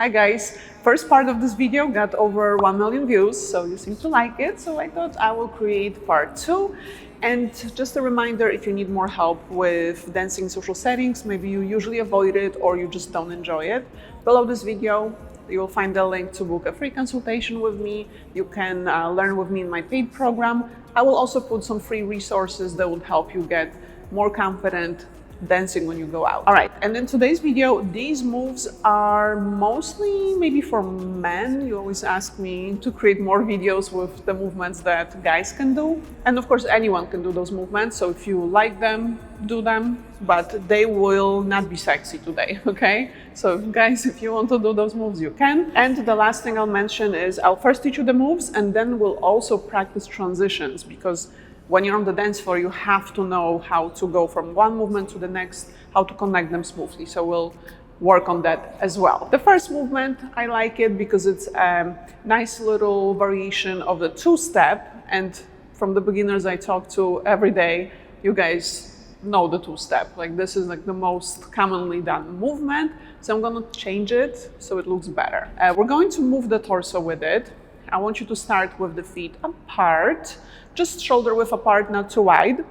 Hi guys, first part of this video got over 1 million views, so you seem to like it, so I thought I will create part 2. And just a reminder, if you need more help with dancing in social settings, maybe you usually avoid it or you just don't enjoy it, below this video you will find a link to book a free consultation with me. You can learn with me in my paid program. I will also put some free resources that will help you get more confident dancing when you go out. All right, and in today's video, these moves are mostly maybe for men. You always ask me to create more videos with the movements that guys can do. And of course, anyone can do those movements. So if you like them, do them, but they will not be sexy today, okay? So guys, if you want to do those moves, you can. And the last thing I'll mention is I'll first teach you the moves and then we'll also practice transitions, because when you're on the dance floor, you have to know how to go from one movement to the next, how to connect them smoothly. So we'll work on that as well. The first movement, I like it because it's a nice little variation of the two-step. And from the beginners I talk to every day, you guys know the two-step. Like this is like the most commonly done movement. So I'm gonna change it so it looks better. We're going to move the torso with it. I want you to start with the feet apart, just shoulder width apart, not too wide.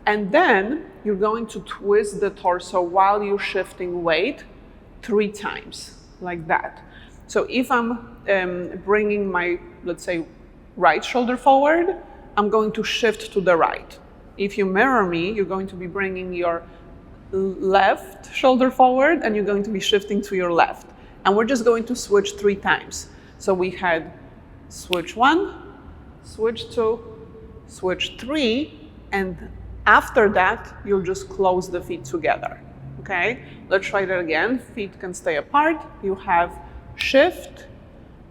And then you're going to twist the torso while you're shifting weight 3 times, like that. So if I'm bringing my, let's say, right shoulder forward, I'm going to shift to the right. If you mirror me, you're going to be bringing your left shoulder forward and you're going to be shifting to your left. And we're just going to switch 3 times. So we had switch 1, switch 2, switch 3, and after that, you'll just close the feet together, okay? Let's try that again. Feet can stay apart. You have shift,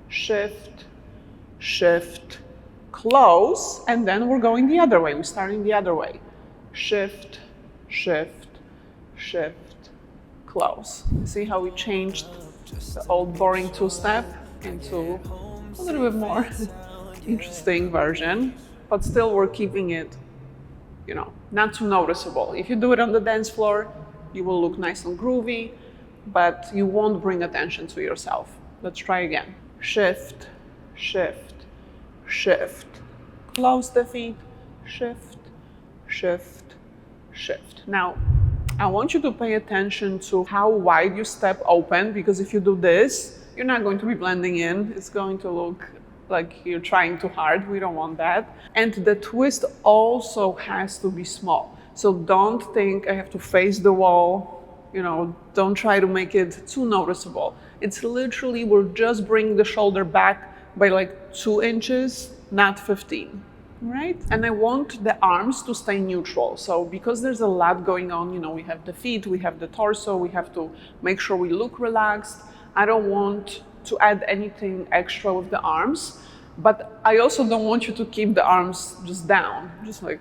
shift, shift, close, and then we're going the other way. We're starting the other way. Shift, shift, shift, close. See how we changed the old boring two-step into a little bit more interesting version, but still we're keeping it, you know, not too noticeable. If you do it on the dance floor, you will look nice and groovy, but you won't bring attention to yourself. Let's try again. Shift, shift, shift. Close the feet, shift, shift, shift. Now, I want you to pay attention to how wide you step open, because if you do this, you're not going to be blending in. It's going to look like you're trying too hard. We don't want that. And the twist also has to be small. So don't think I have to face the wall. You know, don't try to make it too noticeable. It's literally, we're just bringing the shoulder back by like 2 inches, not 15. Right? And I want the arms to stay neutral. So because there's a lot going on, you know, we have the feet, we have the torso, we have to make sure we look relaxed. I don't want to add anything extra with the arms, but I also don't want you to keep the arms just down, just like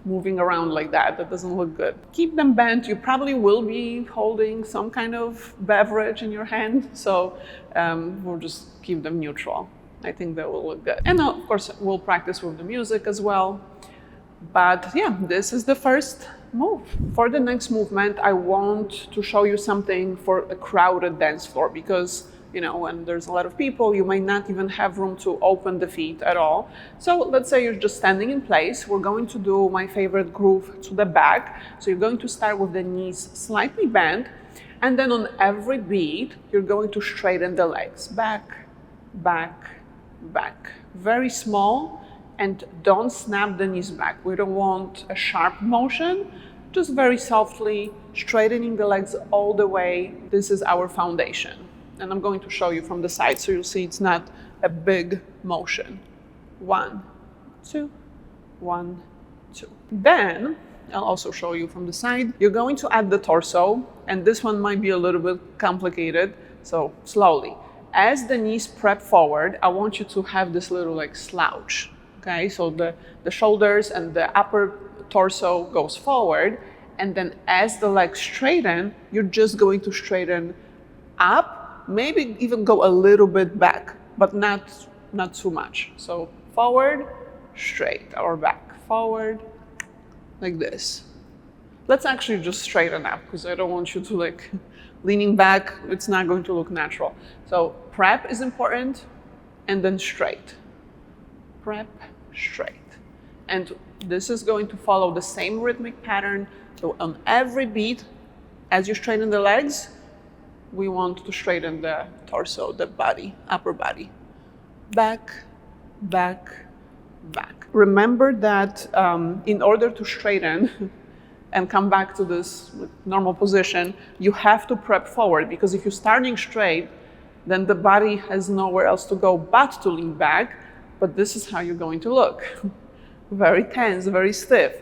moving around like that. That doesn't look good. Keep them bent. You probably will be holding some kind of beverage in your hand, so we'll just keep them neutral. I think that will look good. And of course, we'll practice with the music as well. But yeah, this is the first move. For the next movement, I want to show you something for a crowded dance floor, because, you know, when there's a lot of people, you might not even have room to open the feet at all. So let's say you're just standing in place. We're going to do my favorite groove to the back. So you're going to start with the knees slightly bent, and then on every beat, you're going to straighten the legs. Back, back, back. Very small. And don't snap the knees back. We don't want a sharp motion, just very softly straightening the legs all the way. This is our foundation. And I'm going to show you from the side so you'll see it's not a big motion. 1, 2, 1, 2. Then I'll also show you from the side. You're going to add the torso, and this one might be a little bit complicated, so slowly. As the knees prep forward, I want you to have this little like slouch. Okay, so the shoulders and the upper torso goes forward, and then as the legs straighten, you're just going to straighten up, maybe even go a little bit back, but not too much. So forward, straight, or back, forward, like this. Let's actually just straighten up, because I don't want you to like Leaning back, it's not going to look natural. So prep is important, and then straight. Prep, straight. And this is going to follow the same rhythmic pattern. So on every beat, as you straighten the legs, we want to straighten the torso, the body, upper body. Back, back, back. Remember that in order to straighten and come back to this normal position, you have to prep forward, because if you're starting straight, then the body has nowhere else to go but to lean back, but this is how you're going to look. Very tense, very stiff.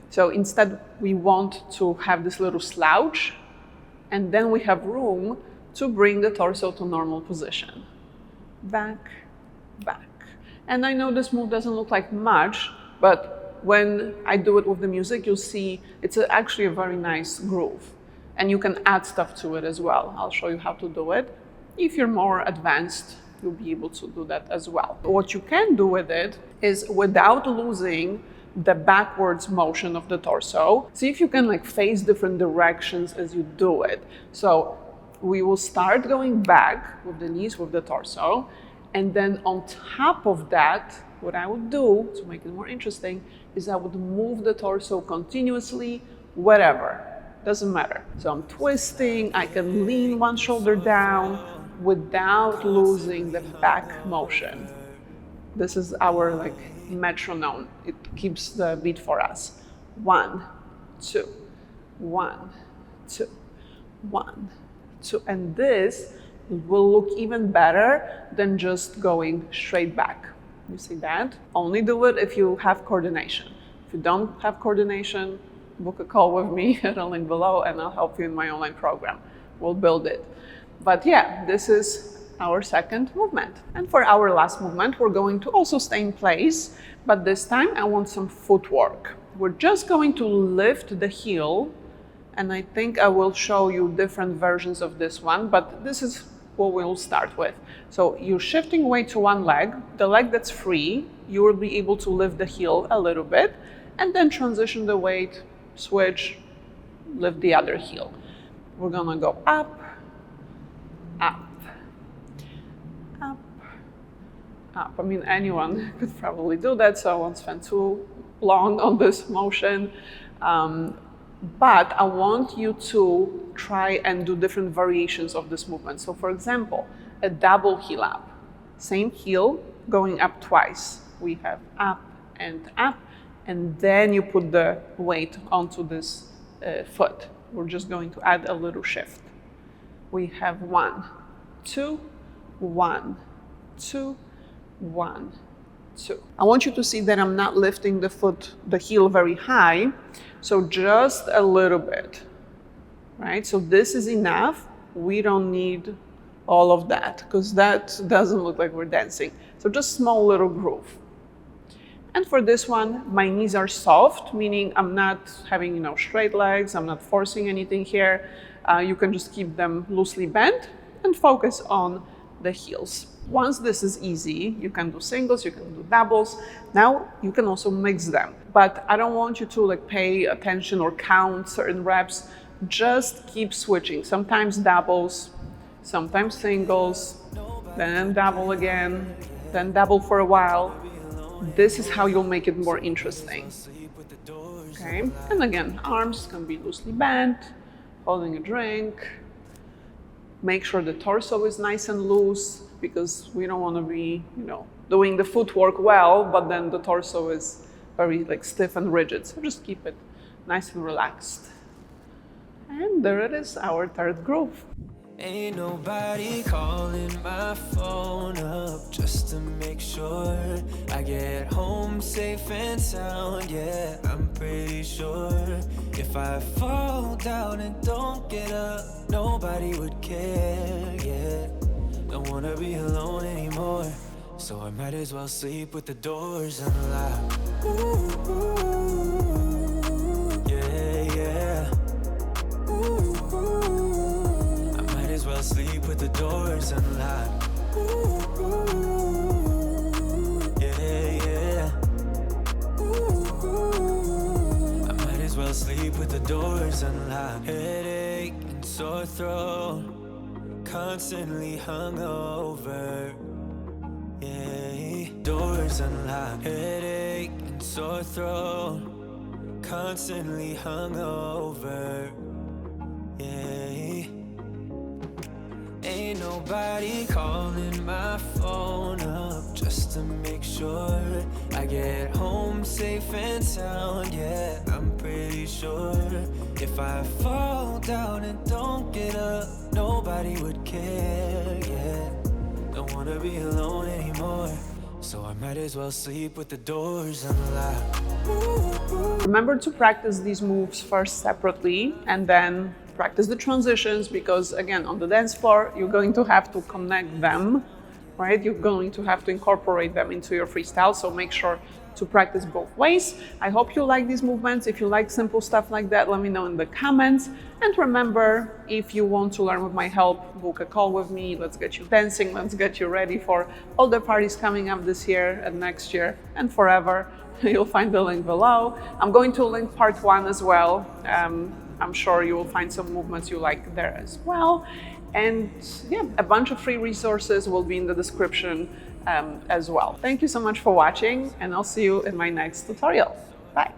So instead, we want to have this little slouch, and then we have room to bring the torso to normal position. Back, back. And I know this move doesn't look like much, but when I do it with the music, you'll see it's actually a very nice groove. And you can add stuff to it as well. I'll show you how to do it. If you're more advanced, you'll be able to do that as well. What you can do with it is, without losing the backwards motion of the torso, see if you can like face different directions as you do it. So we will start going back with the knees, with the torso, and then on top of that, what I would do to make it more interesting is I would move the torso continuously, wherever, doesn't matter. So I'm twisting, I can lean one shoulder down without losing the back motion. This is our like metronome. It keeps the beat for us. 1, 2, 1, 2, 1, 2. And this will look even better than just going straight back. You see that? Only do it if you have coordination. If you don't have coordination, book a call with me at a link below and I'll help you in my online program. We'll build it. But yeah, this is our second movement. And for our last movement, we're going to also stay in place, but this time I want some footwork. We're just going to lift the heel, and I think I will show you different versions of this one, but this is what we'll start with. So you're shifting weight to one leg, the leg that's free, you will be able to lift the heel a little bit, and then transition the weight, switch, lift the other heel. We're gonna go up, up, up, up. I mean, anyone could probably do that, so I won't spend too long on this motion. But I want you to try and do different variations of this movement. So for example, a double heel up. Same heel going up twice. We have up, and then you put the weight onto this foot. We're just going to add a little shift. We have 1, 2, 1, 2, 1, 2. I want you to see that I'm not lifting the heel very high, so just a little bit, right? So this is enough. We don't need all of that, because that doesn't look like we're dancing. So just small little groove. And for this one, my knees are soft, meaning I'm not having, straight legs. I'm not forcing anything here. You can just keep them loosely bent and focus on the heels. Once this is easy, you can do singles, you can do doubles. Now you can also mix them. But I don't want you to pay attention or count certain reps. Just keep switching. Sometimes doubles, sometimes singles, then double again, then double for a while. This is how you'll make it more interesting. Okay, and again, arms can be loosely bent, holding a drink. Make sure the torso is nice and loose, because we don't want to be, doing the footwork well, but then the torso is very stiff and rigid. So just keep it nice and relaxed. And there it is, our third groove. Ain't nobody calling my phone up just to make sure I get home safe and sound. Yeah, I'm pretty sure if I fall down and don't get up, nobody would care. Yeah, don't wanna be alone anymore, so I might as well sleep with the doors unlocked. Ooh, yeah, yeah. Well, sleep with the doors unlocked. Yeah, yeah. I might as well sleep with the doors unlocked. Headache and sore sore throat, constantly hungover. Yeah, doors unlocked, headache and sore throat, constantly hungover. Yeah, ain't nobody calling my phone up just to make sure I get home safe and sound. Yeah, I'm pretty sure if I fall down and don't get up, nobody would care. Yeah, don't wanna be alone anymore, so I might as well sleep with the doors unlocked. Remember to practice these moves first separately and then practice the transitions, because again, on the dance floor, you're going to have to connect them, right? You're going to have to incorporate them into your freestyle, so make sure to practice both ways. I hope you like these movements. If you like simple stuff like that, let me know in the comments. And remember, if you want to learn with my help, book a call with me. Let's get you dancing. Let's get you ready for all the parties coming up this year and next year and forever. You'll find the link below. I'm going to link part 1 as well. I'm sure you will find some movements you like there as well. And yeah, a bunch of free resources will be in the description as well. Thank you so much for watching, and I'll see you in my next tutorial. Bye.